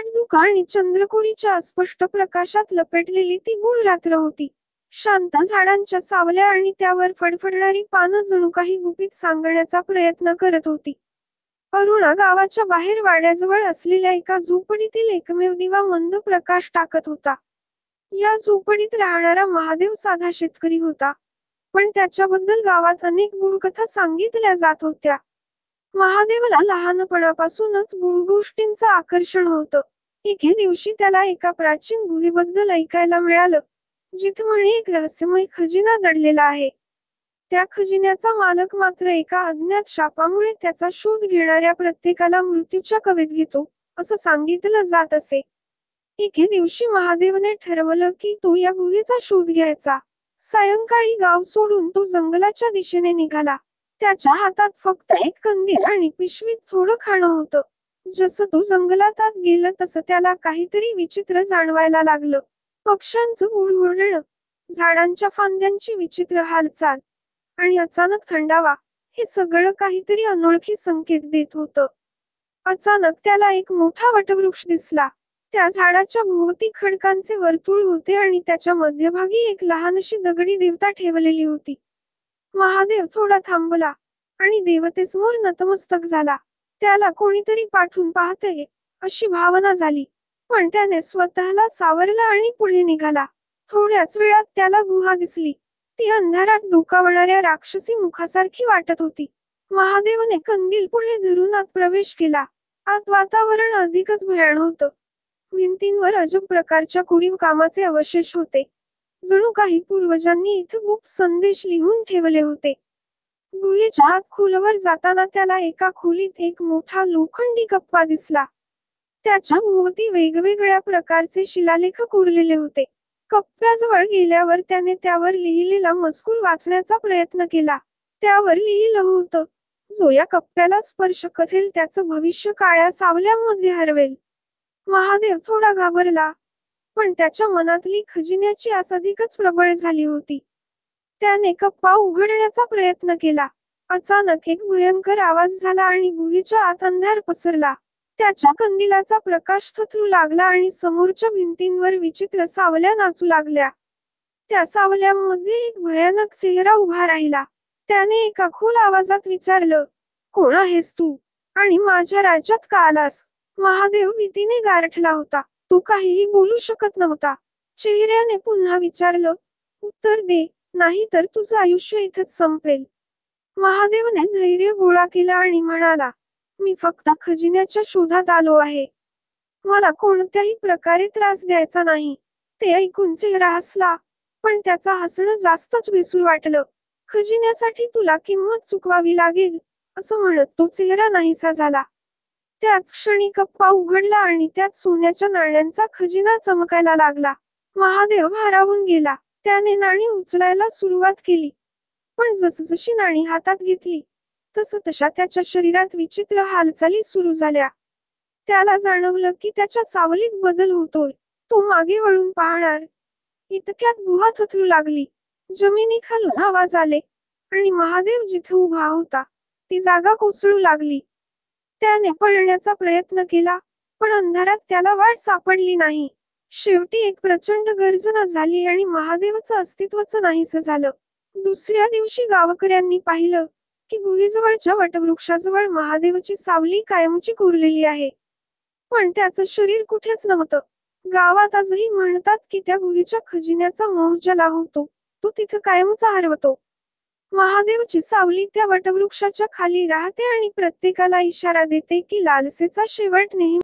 दाटधुकं आणि चंद्रकोरीच्या अस्पष्ट प्रकाशात लपेटलेली ती गूढ रात्र होती. शांत झाडांच्या सावल्या आणि त्यावर फडफडणारी पानं जणू काही गुपित सांगण्याचा प्रयत्न करत होती. अरुणा गावाच्या बाहेर वाड्याजवळ असलेल्या एका झोपडीतील एकमेव दिवा मंद प्रकाश टाकत होता. या झोपडीत राहणारा महादेव साधा शेतकरी होता, पण त्याच्याबद्दल गावात अनेक गूढकथा सांगितल्या जात होत्या. महादेवला लहानपणापासूनच गूढ गोष्टींचं आकर्षण होतं. एके दिवशी त्याला एका प्राचीन गुहेबद्दल ऐकायला मिळालं, जिथे म्हणे एक रहस्यमय खजिना दडलेला आहे. त्या खजिन्याचा मालक मात्र एका अज्ञात शापामुळे त्याचा शोध घेणाऱ्या प्रत्येकाला मृत्यूच्या कवेत घेतो, असं सांगितलं जात असे. एके दिवशी महादेवने ठरवलं की तो या गुहेचा शोध घ्यायचा. सायंकाळी गाव सोडून तो जंगलाच्या दिशेने निघाला. त्याच्या हातात फक्त एक कंदील आणि पिशवीत थोडं खाणं होतं. जसं तो जंगलात आत गेला तसं त्याला काहीतरी विचित्र जाणवायला लागलं. पक्ष्यांचं गुळगुळणं, झाडांच्या फांद्यांची विचित्र हालचाल आणि अचानक थंडावा, हे सगळं काहीतरी अनोळखी संकेत देत होतं. अचानक त्याला एक मोठा वटवृक्ष दिसला. त्या झाडाच्या भोवती खडकांचे वर्तुळ होते आणि त्याच्या मध्यभागी एक लहानशी दगडी देवता ठेवलेली होती. महादेव थोडा थांबला आणि देवतेसमोर नतमस्तक झाला. त्याला कोणीतरी पाठवून पाहतंय अशी भावना झाली, पण त्याने स्वतःला सावरलं आणि पुढे निघाला. थोड्याच वेळात त्याला गुहा दिसली. ती अंधारात डोकावणाऱ्या राक्षसी मुखासारखी वाटत होती. महादेवने कंदील पुढे धरून आत प्रवेश केला. आत वातावरण अधिकच भयाण होतं. भिंतींवर अजब प्रकारच्या कोरीव कामाचे अवशेष होते. जणू काही पूर्वजांनी इथं गुप्त संदेश लिहून ठेवले होते. गुहेच्या आत खोलवर जाताना त्याला एका खोलीत एक मोठा लोखंडी कप्पा दिसला. त्याच्या भोवती वेगवेगळ्या प्रकारचे शिलालेख कोरलेले होते. कप्प्याजवळ गेल्यावर त्याने त्यावर लिहिलेला मजकूर वाचण्याचा प्रयत्न केला. त्यावर लिहिलं होतं, जो या कप्प्याला स्पर्श करेल त्याचं भविष्य काळ्या सावल्यामध्ये हरवेल. महादेव थोडा घाबरला, पण त्याच्या मनातली खजिन्याची आस अधिकच प्रबळ झाली होती. त्याने कप्पा उघडण्याचा प्रयत्न केला. अचानक एक भयंकर आवाज झाला आणि गुहेच्या आत अंधार पसरला. त्याच्या कंदिलाचा प्रकाश थथरू लागला आणि समोरच्या भिंतींवर विचित्र सावल्या नाचू लागल्या. त्या सावल्यांमध्ये एक भयानक चेहरा उभा राहिला. त्याने एका खोल आवाजात विचारलं, कोण आहेस तू आणि माझ्या राज्यात का आलास? महादेव भीतीने गारठला होता. तो काहीही बोलू शकत नव्हता. चेहऱ्याने पुन्हा विचारलं, उत्तर दे, नाही तर तुझं आयुष्य इथंच संपेल. महादेवने धैर्य गोळा केला आणि म्हणाला, मी फक्त खजिन्याच्या शोधात आलो आहे. मला कोणत्याही प्रकारे त्रास द्यायचा नाही. ते ऐकून चेहरा हसला, पण त्याचा हसणं जास्तच भेसूर वाटलं. खजिन्यासाठी तुला किंमत चुकवावी लागेल, असं म्हणत तो चेहरा नाहीसा झाला. त्याच क्षणी कप्पा उघडला आणि त्यात सोन्याच्या नाण्यांचा खजिना चमकायला लागला. महादेव भारावून गेला. त्याने नाणी उचलायला सुरुवात केली, पण जसजशी नाणी हातात घेतली तसतशा त्याच्या शरीरात विचित्र हालचाली सुरू झाल्या. त्याला जाणवलं की त्याच्या सावलीत बदल होतोय. तो मागे वळून पाहणार इतक्यात गुहा थथरू लागली. जमिनीखालून आवाज आले आणि महादेव जिथे उभा होता ती जागा कोसळू लागली. त्याने पळण्याचा प्रयत्न केला, पण अंधारात त्याला वाट सापडली नाही. शेवटी एक प्रचंड गर्जना झाली आणि महादेवचं अस्तित्वच नाहीसं झालं. दुसऱ्या दिवशी गावकऱ्यांनी पाहिलं की गुहेजवळच्या वटवृक्षाजवळ महादेवची सावली कायमची कोरलेली आहे, पण त्याचं शरीर कुठेच नव्हतं. गावात आजही म्हणतात की त्या गुहेच्या खजिन्याचा मोह ज्याला होतो तो तिथं कायमचा हरवतो. महादेवची सावली त्या वटवृक्षाच्या खाली राहते आणि प्रत्येकाला इशारा देते की लालसेचा शेवट नेहमी